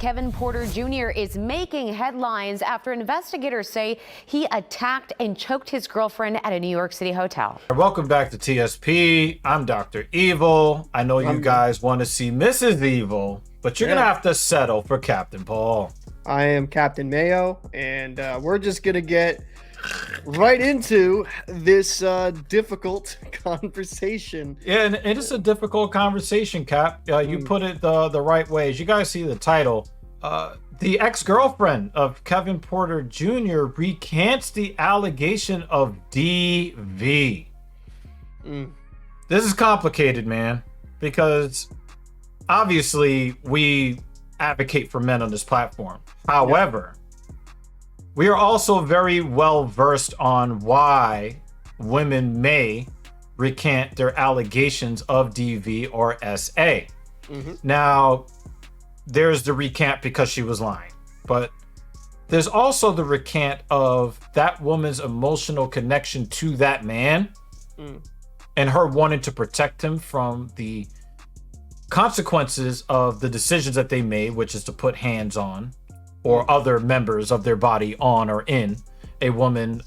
Kevin Porter Jr. is making headlines after investigators say he attacked and choked his girlfriend at a New York City hotel. Welcome back to TSP. I'm Dr. Evil. I know you guys want to see Mrs. Evil, but you're going to have to settle for Captain Paul. I am Captain Mayo, and we're just going to get right into this difficult conversation. Yeah, and it is a difficult conversation, Cap. You put it the right way. As you guys see the title, the ex-girlfriend of Kevin Porter Jr. recants the allegation of DV. This is complicated, man, because obviously we advocate for men on this platform. However, we are also very well versed on why women may recant their allegations of DV or SA. Now, there's the recant because she was lying, but there's also the recant of that woman's emotional connection to that man and her wanting to protect him from the consequences of the decisions that they made, which is to put hands on or other members of their body on or in a woman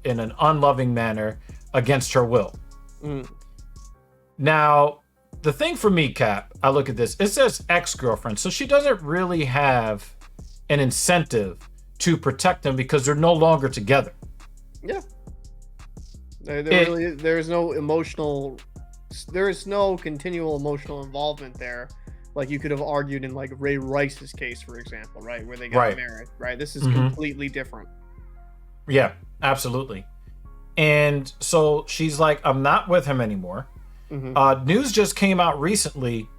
in an unloving manner against her will. Now, the thing for me, Cap, I look at this, it says ex-girlfriend, so she doesn't really have an incentive to protect them because they're no longer together. Yeah. There is no continual emotional involvement there. Like you could have argued in like Ray Rice's case, for example, right? Where they got married, right? This is completely different. Yeah, absolutely. And so she's like, I'm not with him anymore. News just came out recently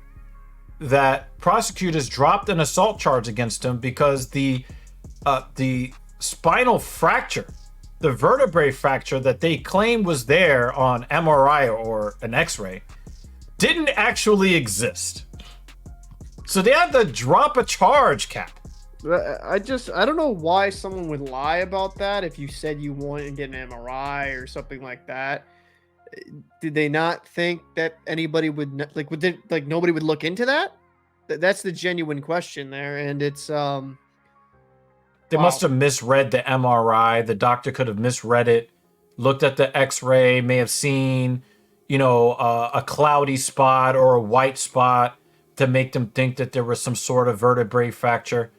that prosecutors dropped an assault charge against him because the spinal fracture, the vertebrae fracture that they claim was there on MRI or an X-ray, didn't actually exist. So they had to drop a charge, Cap. I don't know why someone would lie about that if you said you wanted to get an MRI or something like that. Did they not think that anybody would nobody would look into that? That's the genuine question there, and it's they must have misread the MRI. The doctor could have misread it, looked at the X-ray, may have seen, a cloudy spot or a white spot to make them think that there was some sort of vertebrae fracture.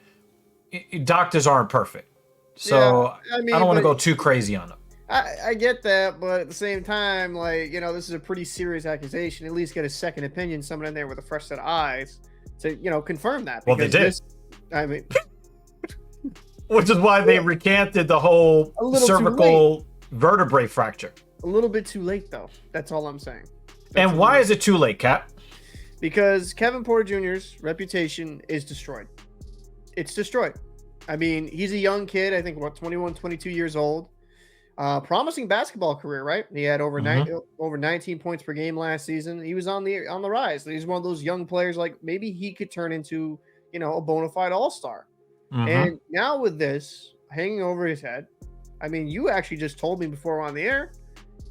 Doctors aren't perfect, so I don't want to go too crazy on them. I get that, but at the same time, this is a pretty serious accusation. At least get a second opinion, someone in there with a fresh set of eyes to, confirm that. Well, they did. Which is why they recanted the whole cervical vertebrae fracture. A little bit too late, though. That's all I'm saying. And why is it too late, Cap? Because Kevin Porter Jr.'s reputation is destroyed. It's destroyed. I mean, he's a young kid. I think, 21, 22 years old. Promising basketball career, right? He had over 19 points per game last season. He was on the rise. He's one of those young players, like maybe he could turn into, a bona fide all-star. And now with this hanging over his head, I mean, you actually just told me before we're on the air,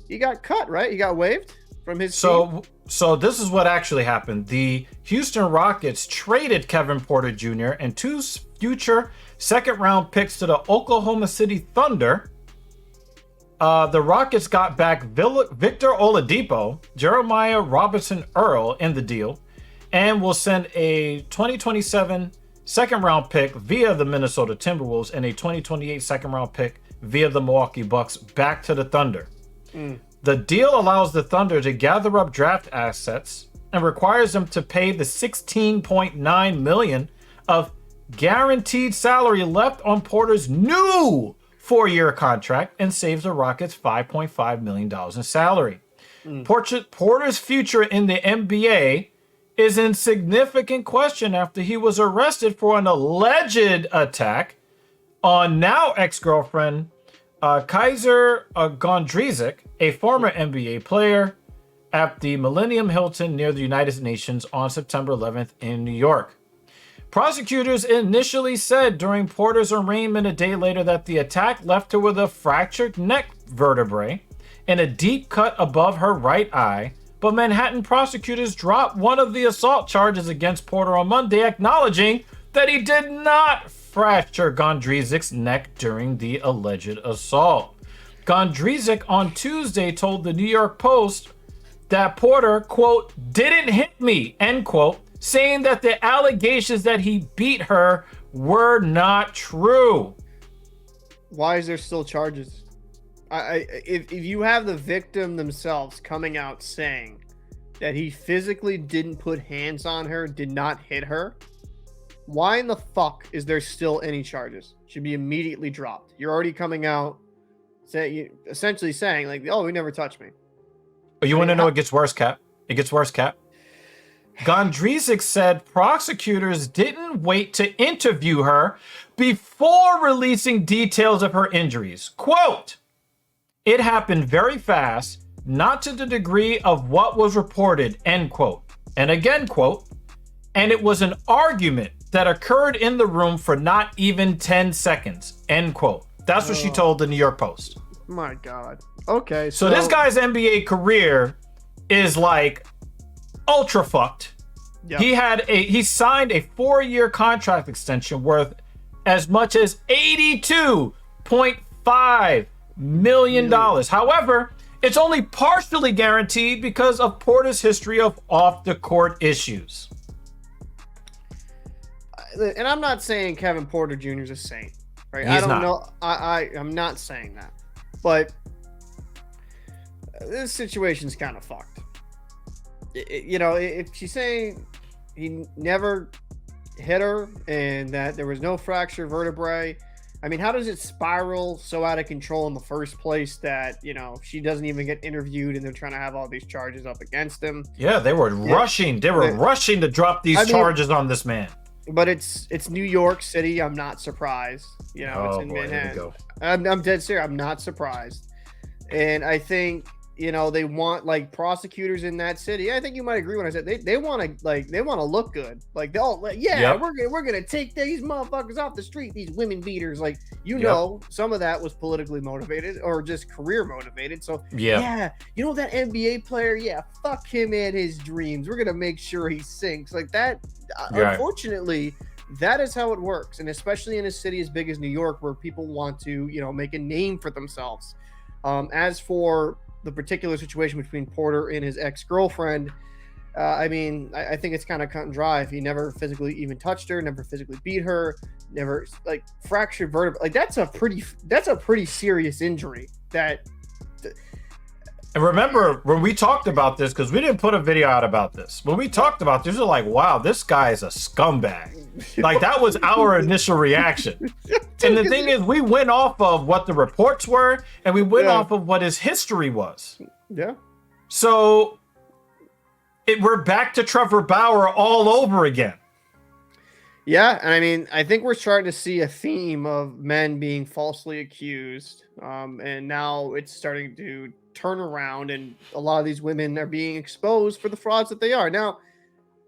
he got cut, right? He got waived from his team. So this is what actually happened. The Houston Rockets traded Kevin Porter Jr. and two future second-round picks to the Oklahoma City Thunder. The Rockets got back Victor Oladipo, Jeremiah Robinson-Earl in the deal, and will send a 2027 second-round pick via the Minnesota Timberwolves and a 2028 second-round pick via the Milwaukee Bucks back to the Thunder. The deal allows the Thunder to gather up draft assets and requires them to pay the $16.9 million of guaranteed salary left on Porter's new 4-year contract and saves the Rockets $5.5 million in salary. Porter's future in the NBA is in significant question after he was arrested for an alleged attack on now ex-girlfriend Kysre Gonderzick, a former NBA player, at the Millennium Hilton near the United Nations on September 11th in New York. Prosecutors initially said during Porter's arraignment a day later that the attack left her with a fractured neck vertebrae and a deep cut above her right eye, but Manhattan prosecutors dropped one of the assault charges against Porter on Monday, acknowledging that he did not fracture Gonderzick's neck during the alleged assault. Gonderzick on Tuesday told the New York Post that Porter, quote, didn't hit me, end quote, saying that the allegations that he beat her were not true. Why is there still charges? If you have the victim themselves coming out saying that he physically didn't put hands on her, did not hit her, why in the fuck is there still any charges? Should be immediately dropped. You're already coming out essentially saying like, oh, he never touched me. But you want to know it gets worse, Cap? It gets worse, Cap. Gonderzick said prosecutors didn't wait to interview her before releasing details of her injuries. Quote, it happened very fast, not to the degree of what was reported, end quote. And again, quote, and it was an argument that occurred in the room for not even 10 seconds, end quote. That's what she told the New York Post. My God. Okay. So this guy's NBA career is like ultra fucked. Yep. He signed a 4-year contract extension worth as much as $82.5 million. However, it's only partially guaranteed because of Porter's history of off-the-court issues. And I'm not saying Kevin Porter Jr. is a saint, right? He's I don't not. know. I'm not saying that, but this situation's kind of fucked. If she's saying he never hit her and that there was no fractured vertebrae, I mean, how does it spiral so out of control in the first place that, she doesn't even get interviewed and they're trying to have all these charges up against him? Yeah, they were rushing. They were rushing to drop these charges on this man. But it's New York City. I'm not surprised. It's in Manhattan. I'm dead serious. I'm not surprised. And I think, they want like prosecutors in that city. I think you might agree when I said they want to look good. Like we're gonna take these motherfuckers off the street. These women beaters. Like some of that was politically motivated or just career motivated. So that NBA player. Fuck him and his dreams. We're gonna make sure he sinks like that. Unfortunately, that is how it works, and especially in a city as big as New York, where people want to make a name for themselves. As for the particular situation between Porter and his ex-girlfriend, I think it's kind of cut and dry. If he never physically even touched her, never physically beat her, never fractured vertebrae, like that's a pretty serious injury. And remember when we talked about this, because we didn't put a video out about this. When we talked about this, we're like, wow, this guy is a scumbag. Like that was our initial reaction. And the thing is, we went off of what the reports were, and we went off of what his history was. Yeah. So we're back to Trevor Bauer all over again. Yeah, and I think we're starting to see a theme of men being falsely accused, and now it's starting to turn around, and a lot of these women are being exposed for the frauds that they are. Now,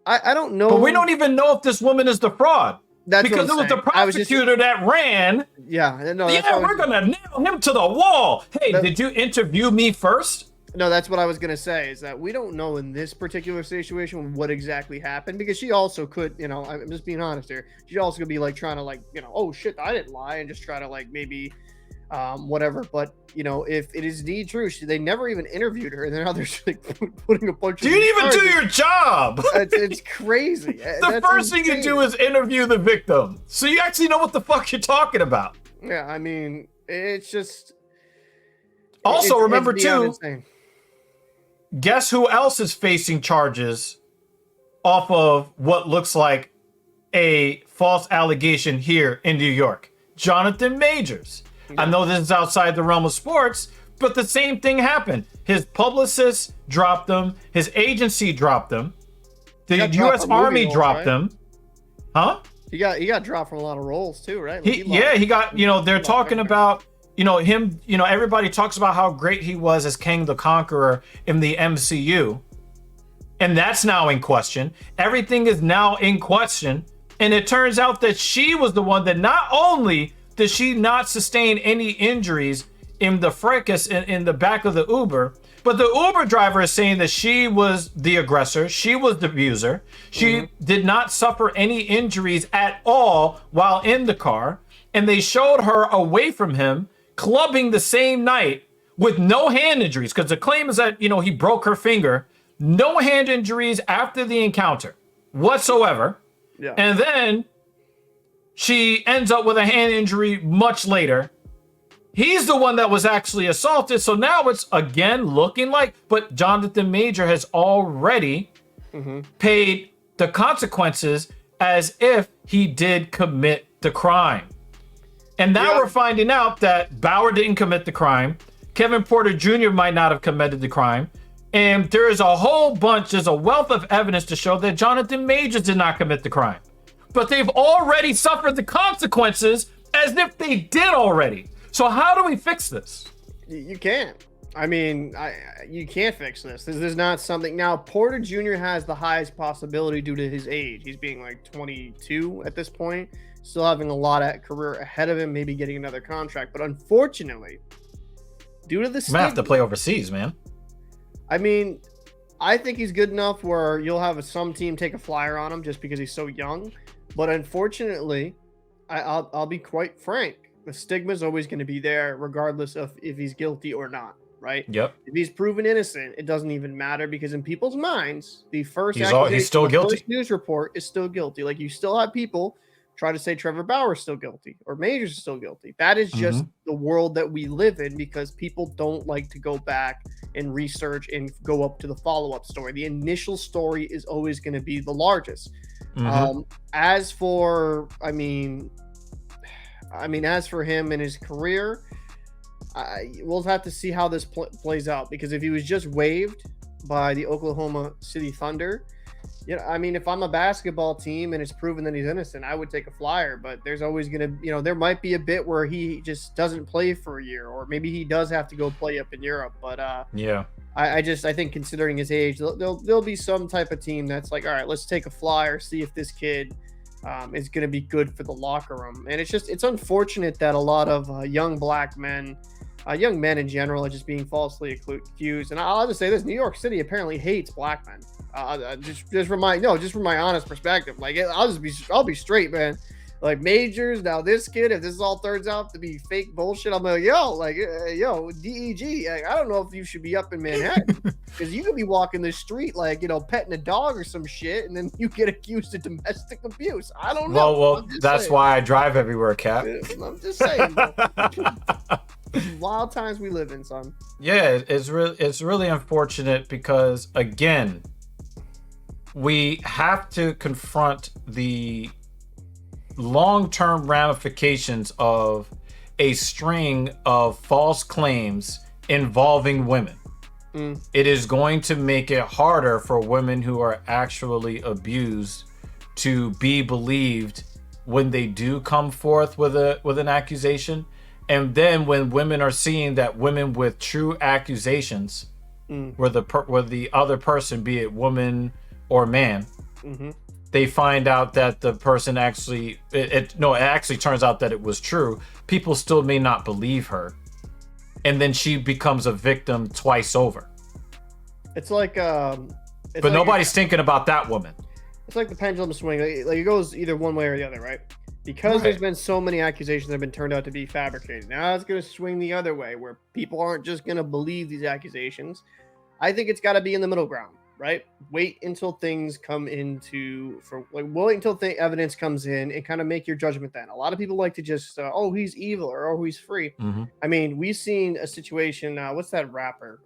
I don't know. But we don't even know if this woman is the fraud. That's because it was the prosecutor that ran. Yeah, no. We're gonna nail him to the wall. Hey, did you interview me first? No, that's what I was gonna say. Is that we don't know in this particular situation what exactly happened, because she also could, I'm just being honest here. She also could be trying to oh shit, I didn't lie, and just try to maybe whatever. But if it is indeed true, they never even interviewed her, and then now they're just putting a bunch. You didn't even do your job. It's crazy. The first thing you do is interview the victim, so you actually know what the fuck you're talking about. Yeah, it's just. Also, remember too. Insane. Guess who else is facing charges off of what looks like a false allegation here in New York? Jonathan Majors. I know this is outside the realm of sports, but the same thing happened. His publicist dropped him. His agency dropped him. The U.S. Army dropped him. Huh? He got dropped from a lot of roles too, right? He got, they're talking about, him, everybody talks about how great he was as King the Conqueror in the MCU. And that's now in question. Everything is now in question. And it turns out that she was the one that not only did she not sustain any injuries in the fracas in the back of the Uber, But the Uber driver is saying that she was the aggressor. She was the abuser. She did not suffer any injuries at all while in the car. And they showed her away from him, clubbing the same night with no hand injuries. Because the claim is that, he broke her finger. No hand injuries after the encounter whatsoever. Yeah. And then she ends up with a hand injury much later. He's the one that was actually assaulted. So now it's again looking like, but Jonathan Major has already paid the consequences as if he did commit the crime. And now we're finding out that Bauer didn't commit the crime. Kevin Porter Jr. might not have committed the crime. And there is a whole bunch, there's a wealth of evidence to show that Jonathan Majors did not commit the crime. But they've already suffered the consequences as if they did already. So how do we fix this? You can't. I mean, you can't fix this. This is not something. Now, Porter Jr. has the highest possibility due to his age. He's being like 22 at this point, still having a lot of career ahead of him, maybe getting another contract. But unfortunately, due to the Might have to play overseas, man. I mean, I think he's good enough where you'll have some team take a flyer on him just because he's so young. But unfortunately, I'll be quite frank. The stigma is always going to be there, regardless of if he's guilty or not, right? Yep. If he's proven innocent, it doesn't even matter because in people's minds, the first he's still guilty. First news report is still guilty. Like you still have people try to say Trevor Bauer is still guilty or Majors is still guilty. That is just the world that we live in because people don't like to go back and research and go up to the follow-up story. The initial story is always going to be the largest. As for him and his career, we'll have to see how this plays out because if he was just waived by the Oklahoma City Thunder, if I'm a basketball team and it's proven that he's innocent, I would take a flyer, but there's always going to, there might be a bit where he just doesn't play for a year or maybe he does have to go play up in Europe. But I think considering his age, there'll be some type of team that's like, all right, let's take a flyer, see if this kid is going to be good for the locker room. And it's unfortunate that a lot of young black men, young men in general, are just being falsely accused. And I'll just say this: New York City apparently hates black men. Just from my honest perspective, like I'll be straight, man. Like Majors, now this kid, if this all turns out to be fake bullshit, I'm like, DEG, I don't know if you should be up in Manhattan because you could be walking the street like, petting a dog or some shit, and then you get accused of domestic abuse. I don't know. Well, that's why I drive everywhere, Cap. I'm just saying. Wild times we live in, son. Yeah, it's really unfortunate because again, we have to confront the long-term ramifications of a string of false claims involving women. It is going to make it harder for women who are actually abused to be believed when they do come forth with an accusation. And then when women are seeing that women with true accusations, where the other person, be it woman or man, they find out that the person actually, it actually turns out that it was true. People still may not believe her. And then she becomes a victim twice over. It's like, but nobody's thinking about that woman. It's like the pendulum swing. Like it goes either one way or the other, right? Because there's been so many accusations that have been turned out to be fabricated. Now it's going to swing the other way where people aren't just going to believe these accusations. I think it's got to be in the middle ground. Right? Wait until things come wait until evidence comes in and kind of make your judgment then. A lot of people like to just, he's evil or he's free. I mean, we've seen a situation. What's that rapper?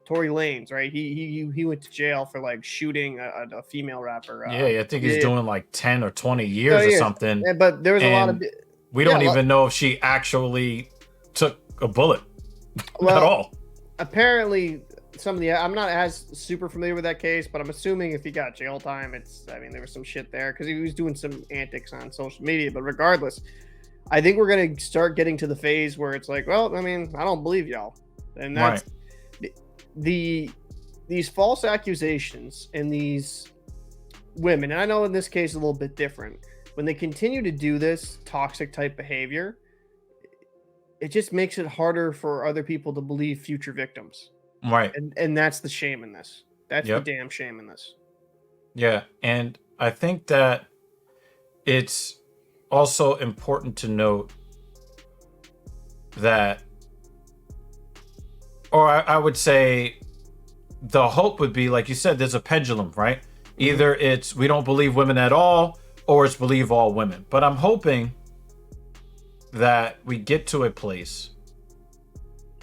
Tory Lanez, right? He went to jail for like shooting a female rapper. I think he's doing like 10 or 20 years or something. But there was a lot of. We don't even know if she actually took a bullet at all. Apparently. I'm not as super familiar with that case, but I'm assuming if he got jail time, there was some shit there because he was doing some antics on social media. But regardless, I think we're going to start getting to the phase where it's like, well, I don't believe y'all. And that's these false accusations and these women. And I know in this case, a little bit different. When they continue to do this toxic type behavior, it just makes it harder for other people to believe future victims. Right. And that's the shame in this. That's Yep. the damn shame in this. Yeah. And I think that it's also important to note that, or I would say the hope would be, like you said, there's a pendulum, right? Either it's we don't believe women at all, or it's believe all women. But I'm hoping that we get to a place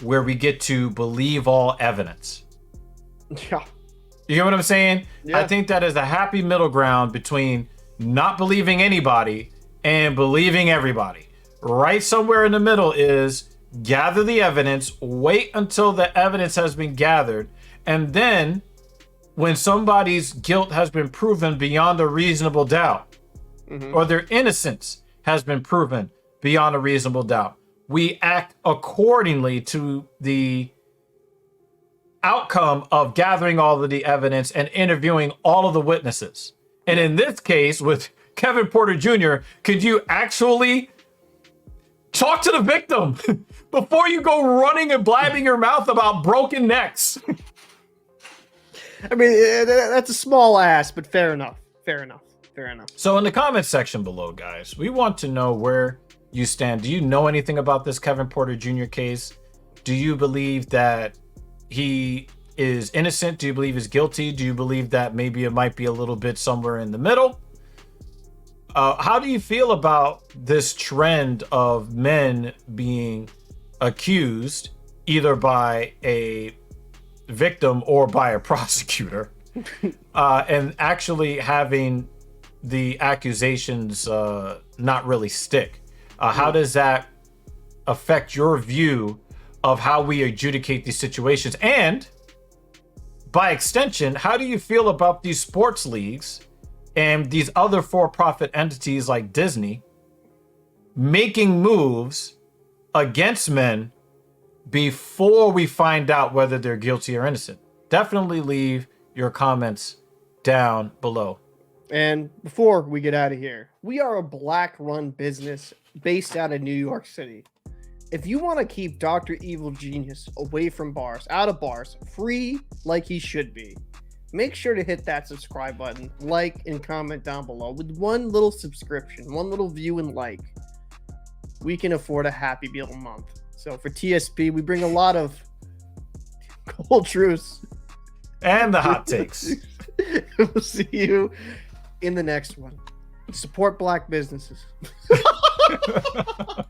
where we get to believe all evidence. Yeah. You get what I'm saying? Yeah. I think that is a happy middle ground between not believing anybody and believing everybody. Right somewhere in the middle is gather the evidence, wait until the evidence has been gathered, and then when somebody's guilt has been proven beyond a reasonable doubt, or their innocence has been proven beyond a reasonable doubt, we act accordingly to the outcome of gathering all of the evidence and interviewing all of the witnesses. And in this case, with Kevin Porter Jr., could you actually talk to the victim before you go running and blabbing your mouth about broken necks? I mean, that's a small ask, but fair enough. Fair enough. Fair enough. So in the comments section below, guys, we want to know where you stand. Do you know anything about this Kevin Porter Jr. case? Do you believe that he is innocent? Do you believe he's guilty? Do you believe that maybe it might be a little bit somewhere in the middle? How do you feel about this trend of men being accused either by a victim or by a prosecutor and actually having the accusations not really stick? How does that affect your view of how we adjudicate these situations? And by extension, how do you feel about these sports leagues and these other for-profit entities like Disney making moves against men before we find out whether they're guilty or innocent? Definitely leave your comments down below. And before we get out of here, we are a black-run business based out of New York City. If you want to keep Dr. Evil Genius away from bars, out of bars, free like he should be, make sure to hit that subscribe button, like, and comment down below. With one little subscription, one little view and like, we can afford a Happy Meal a month. So for TSP, we bring a lot of cold truths And the hot takes. We'll see you in the next one. Support black businesses.